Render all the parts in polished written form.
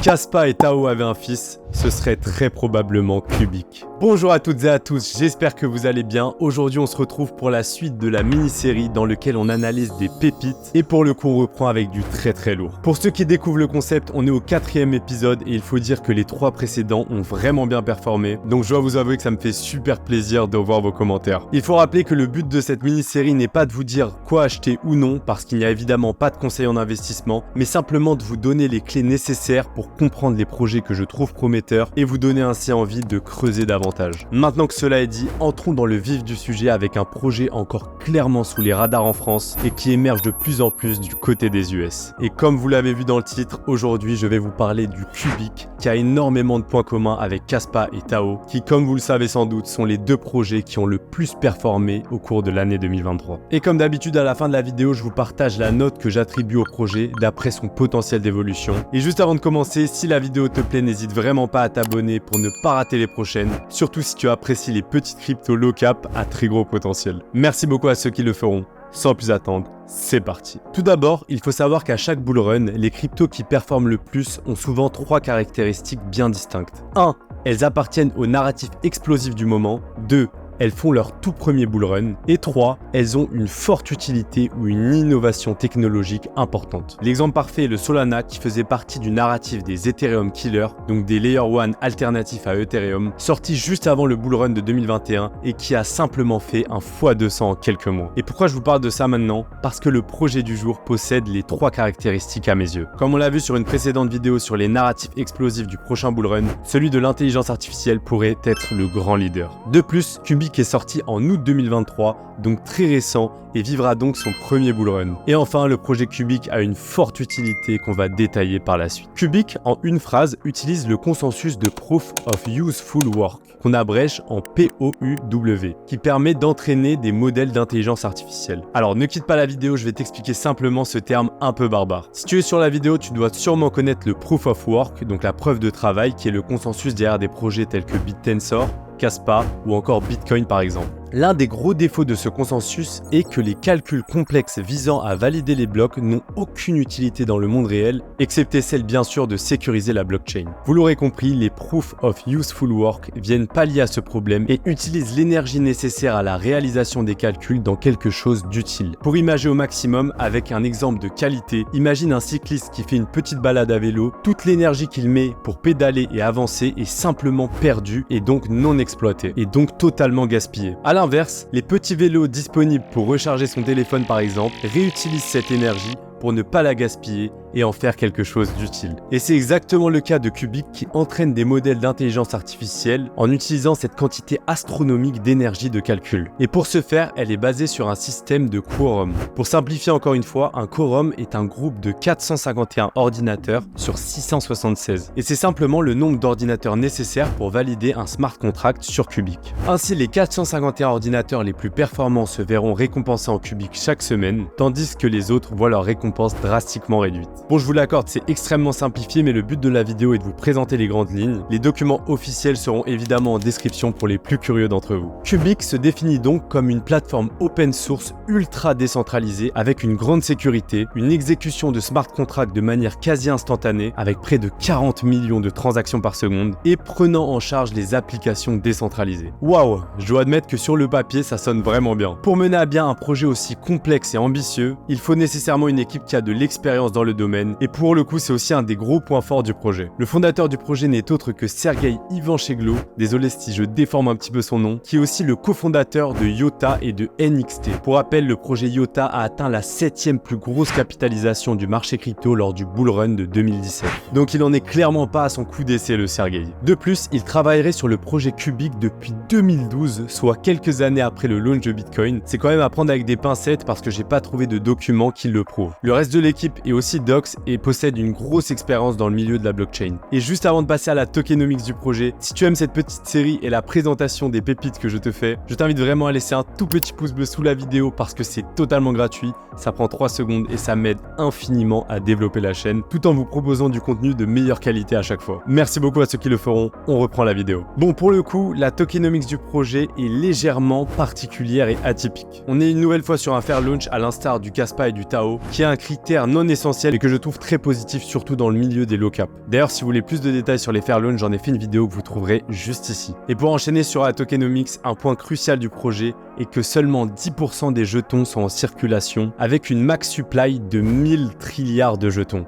Caspa et Tao avaient un fils, ce serait très probablement Cubic. Bonjour à toutes et à tous, j'espère que vous allez bien. Aujourd'hui on se retrouve pour la suite de la mini-série dans laquelle on analyse des pépites et pour le coup on reprend avec du très lourd. Pour ceux qui découvrent le concept, on est au 4e épisode et il faut dire que les 3 précédents ont vraiment bien performé. Donc je dois vous avouer que ça me fait super plaisir de voir vos commentaires. Il faut rappeler que le but de cette mini-série n'est pas de vous dire quoi acheter ou non parce qu'il n'y a évidemment pas de conseils en investissement, mais simplement de vous donner les clés nécessaires pour comprendre les projets que je trouve prometteurs et vous donner ainsi envie de creuser davantage. Maintenant que cela est dit, entrons dans le vif du sujet avec un projet encore clairement sous les radars en France et qui émerge de plus en plus du côté des US. Et comme vous l'avez vu dans le titre, aujourd'hui je vais vous parler du Cubic qui a énormément de points communs avec Caspa et Tao qui, comme vous le savez sans doute, sont les 2 projets qui ont le plus performé au cours de l'année 2023. Et comme d'habitude à la fin de la vidéo, je vous partage la note que j'attribue au projet d'après son potentiel d'évolution. Et juste avant de commencer, si la vidéo te plaît, n'hésite vraiment pas à t'abonner pour ne pas rater les prochaines, surtout si tu apprécies les petites cryptos low cap à très gros potentiel. Merci beaucoup à ceux qui le feront. Sans plus attendre, c'est parti. Tout d'abord, il faut savoir qu'à chaque bull run, les cryptos qui performent le plus ont souvent 3 caractéristiques bien distinctes. 1. Elles appartiennent au narratif explosif du moment. 2. Elles font leur tout premier bull run. Et 3, elles ont une forte utilité ou une innovation technologique importante. L'exemple parfait est le Solana qui faisait partie du narratif des Ethereum Killers, donc des Layer 1 alternatifs à Ethereum, sorti juste avant le bull run de 2021 et qui a simplement fait un x200 en quelques mois. Et pourquoi je vous parle de ça maintenant? Parce que le projet du jour possède les 3 caractéristiques à mes yeux. Comme on l'a vu sur une précédente vidéo sur les narratifs explosifs du prochain bull run, celui de l'intelligence artificielle pourrait être le grand leader. De plus, Cubic est sorti en août 2023, donc très récent, et vivra donc son premier bull run. Et enfin, le projet Cubic a une forte utilité qu'on va détailler par la suite. Cubic, en une phrase, utilise le consensus de Proof of Useful Work, qu'on abrège en POUW, qui permet d'entraîner des modèles d'intelligence artificielle. Alors ne quitte pas la vidéo, je vais t'expliquer simplement ce terme un peu barbare. Si tu es sur la vidéo, tu dois sûrement connaître le Proof of Work, donc la preuve de travail, qui est le consensus derrière des projets tels que BitTensor, Caspa ou encore Bitcoin par exemple. L'un des gros défauts de ce consensus est que les calculs complexes visant à valider les blocs n'ont aucune utilité dans le monde réel, excepté celle bien sûr de sécuriser la blockchain. Vous l'aurez compris, les Proof of Useful Work viennent pallier à ce problème et utilisent l'énergie nécessaire à la réalisation des calculs dans quelque chose d'utile. Pour imager au maximum, avec un exemple de qualité, imagine un cycliste qui fait une petite balade à vélo, toute l'énergie qu'il met pour pédaler et avancer est simplement perdue et donc non exploitée, et donc totalement gaspillée. À l'inverse, les petits vélos disponibles pour recharger son téléphone par exemple réutilisent cette énergie pour ne pas la gaspiller et en faire quelque chose d'utile. Et c'est exactement le cas de Cubic qui entraîne des modèles d'intelligence artificielle en utilisant cette quantité astronomique d'énergie de calcul. Et pour ce faire, elle est basée sur un système de quorum. Pour simplifier encore une fois, un quorum est un groupe de 451 ordinateurs sur 676. Et c'est simplement le nombre d'ordinateurs nécessaires pour valider un smart contract sur Cubic. Ainsi, les 451 ordinateurs les plus performants se verront récompensés en Cubic chaque semaine, tandis que les autres voient leur récompense drastiquement réduite. Bon, je vous l'accorde, c'est extrêmement simplifié, mais le but de la vidéo est de vous présenter les grandes lignes. Les documents officiels seront évidemment en description pour les plus curieux d'entre vous. Cubic se définit donc comme une plateforme open source ultra décentralisée avec une grande sécurité, une exécution de smart contracts de manière quasi instantanée avec près de 40 millions de transactions par seconde et prenant en charge les applications décentralisées. Waouh, je dois admettre que sur le papier, ça sonne vraiment bien. Pour mener à bien un projet aussi complexe et ambitieux, il faut nécessairement une équipe qui a de l'expérience dans le domaine et pour le coup c'est aussi un des gros points forts du projet. Le fondateur du projet n'est autre que Sergey Ivancheglo, désolé si je déforme un petit peu son nom, qui est aussi le cofondateur de IOTA et de NXT. Pour rappel, le projet IOTA a atteint la 7e plus grosse capitalisation du marché crypto lors du bull run de 2017. Donc il en est clairement pas à son coup d'essai le Sergey. De plus, il travaillerait sur le projet Cubic depuis 2012, soit quelques années après le launch de Bitcoin. C'est quand même à prendre avec des pincettes parce que j'ai pas trouvé de documents qui le prouvent. Le reste de l'équipe est aussi docs et possède une grosse expérience dans le milieu de la blockchain. Et juste avant de passer à la tokenomics du projet, si tu aimes cette petite série et la présentation des pépites que je te fais, je t'invite vraiment à laisser un tout petit pouce bleu sous la vidéo parce que c'est totalement gratuit, ça prend 3 secondes et ça m'aide infiniment à développer la chaîne tout en vous proposant du contenu de meilleure qualité à chaque fois. Merci beaucoup à ceux qui le feront, on reprend la vidéo. Bon, pour le coup, la tokenomics du projet est légèrement particulière et atypique. On est une nouvelle fois sur un fair launch à l'instar du Caspa et du Tao, qui est un critère non essentiel et que je trouve très positif, surtout dans le milieu des low cap. D'ailleurs, si vous voulez plus de détails sur les Fairloan, j'en ai fait une vidéo que vous trouverez juste ici. Et pour enchaîner sur la tokenomics, un point crucial du projet est que seulement 10% des jetons sont en circulation, avec une max supply de 1000 trilliards de jetons.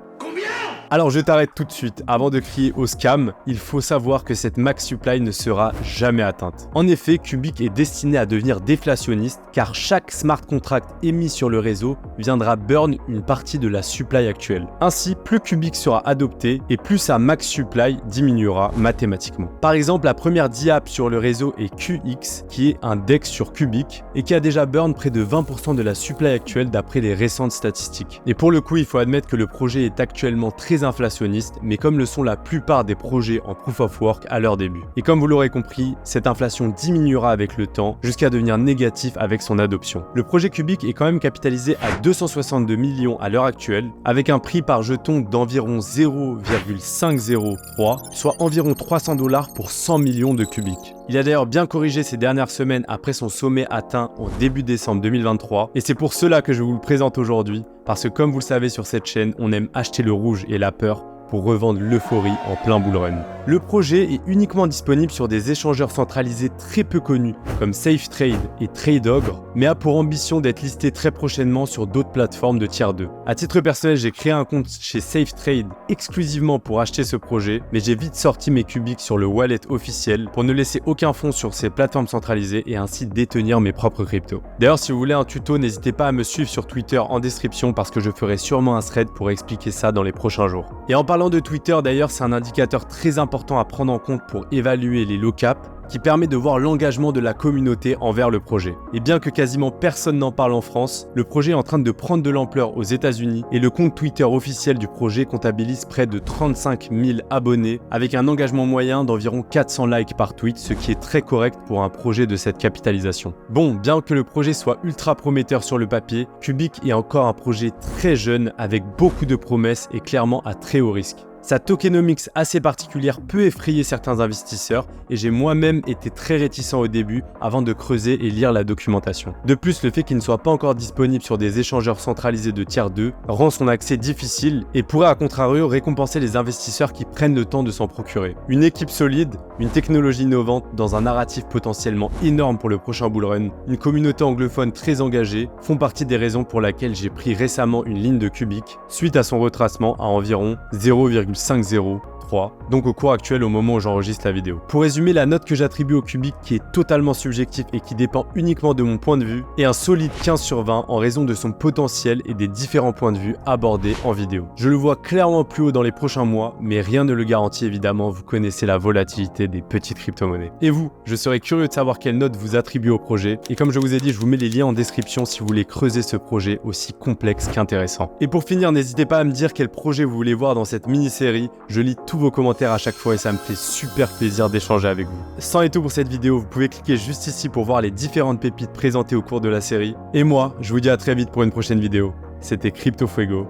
Alors je t'arrête tout de suite, avant de crier au scam, il faut savoir que cette max supply ne sera jamais atteinte. En effet, Cubic est destiné à devenir déflationniste car chaque smart contract émis sur le réseau viendra burn une partie de la supply actuelle. Ainsi, plus Cubic sera adopté et plus sa max supply diminuera mathématiquement. Par exemple, la première DApp sur le réseau est QX, qui est un DEX sur Cubic et qui a déjà burn près de 20% de la supply actuelle d'après les récentes statistiques. Et pour le coup, il faut admettre que le projet est actuellement très inflationniste, mais comme le sont la plupart des projets en Proof of Work à leur début. Et comme vous l'aurez compris, cette inflation diminuera avec le temps jusqu'à devenir négatif avec son adoption. Le projet Cubic est quand même capitalisé à 262 millions à l'heure actuelle, avec un prix par jeton d'environ 0,503, soit environ 300 $ pour 100 millions de Cubic. Il a d'ailleurs bien corrigé ces dernières semaines après son sommet atteint en début décembre 2023, et c'est pour cela que je vous le présente aujourd'hui, parce que comme vous le savez sur cette chaîne, on aime acheter le rouge et la peur pour revendre l'euphorie en plein bull run. Le projet est uniquement disponible sur des échangeurs centralisés très peu connus comme SafeTrade et TradeOgre, mais a pour ambition d'être listé très prochainement sur d'autres plateformes de tier 2. À titre personnel, j'ai créé un compte chez SafeTrade exclusivement pour acheter ce projet, mais j'ai vite sorti mes Cubic sur le wallet officiel pour ne laisser aucun fonds sur ces plateformes centralisées et ainsi détenir mes propres cryptos. D'ailleurs, si vous voulez un tuto, n'hésitez pas à me suivre sur Twitter en description parce que je ferai sûrement un thread pour expliquer ça dans les prochains jours. Et en parlant de Twitter d'ailleurs, c'est un indicateur très important à prendre en compte pour évaluer les low cap, qui permet de voir l'engagement de la communauté envers le projet. Et bien que quasiment personne n'en parle en France, le projet est en train de prendre de l'ampleur aux États-Unis et le compte Twitter officiel du projet comptabilise près de 35 000 abonnés avec un engagement moyen d'environ 400 likes par tweet, ce qui est très correct pour un projet de cette capitalisation. Bon, bien que le projet soit ultra prometteur sur le papier, Cubic est encore un projet très jeune avec beaucoup de promesses et clairement à très haut risque. Sa tokenomics assez particulière peut effrayer certains investisseurs et j'ai moi-même été très réticent au début avant de creuser et lire la documentation. De plus, le fait qu'il ne soit pas encore disponible sur des échangeurs centralisés de tier 2 rend son accès difficile et pourrait à contrario récompenser les investisseurs qui prennent le temps de s'en procurer. Une équipe solide, une technologie innovante dans un narratif potentiellement énorme pour le prochain bullrun, une communauté anglophone très engagée font partie des raisons pour lesquelles j'ai pris récemment une ligne de Cubic suite à son retracement à environ 0,503, donc au cours actuel au moment où j'enregistre la vidéo. Pour résumer, la note que j'attribue au Cubic qui est totalement subjectif et qui dépend uniquement de mon point de vue est un solide 15 sur 20 en raison de son potentiel et des différents points de vue abordés en vidéo. Je le vois clairement plus haut dans les prochains mois, mais rien ne le garantit évidemment, vous connaissez la volatilité des petites crypto-monnaies. Et vous, je serais curieux de savoir quelle note vous attribuez au projet, et comme je vous ai dit, je vous mets les liens en description si vous voulez creuser ce projet aussi complexe qu'intéressant. Et pour finir, n'hésitez pas à me dire quel projet vous voulez voir dans cette mini-série, je lis tous vos commentaires à chaque fois et ça me fait super plaisir d'échanger avec vous. C'en est tout pour cette vidéo, vous pouvez cliquer juste ici pour voir les différentes pépites présentées au cours de la série. Et moi, je vous dis à très vite pour une prochaine vidéo. C'était Crypto Fuego.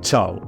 Ciao!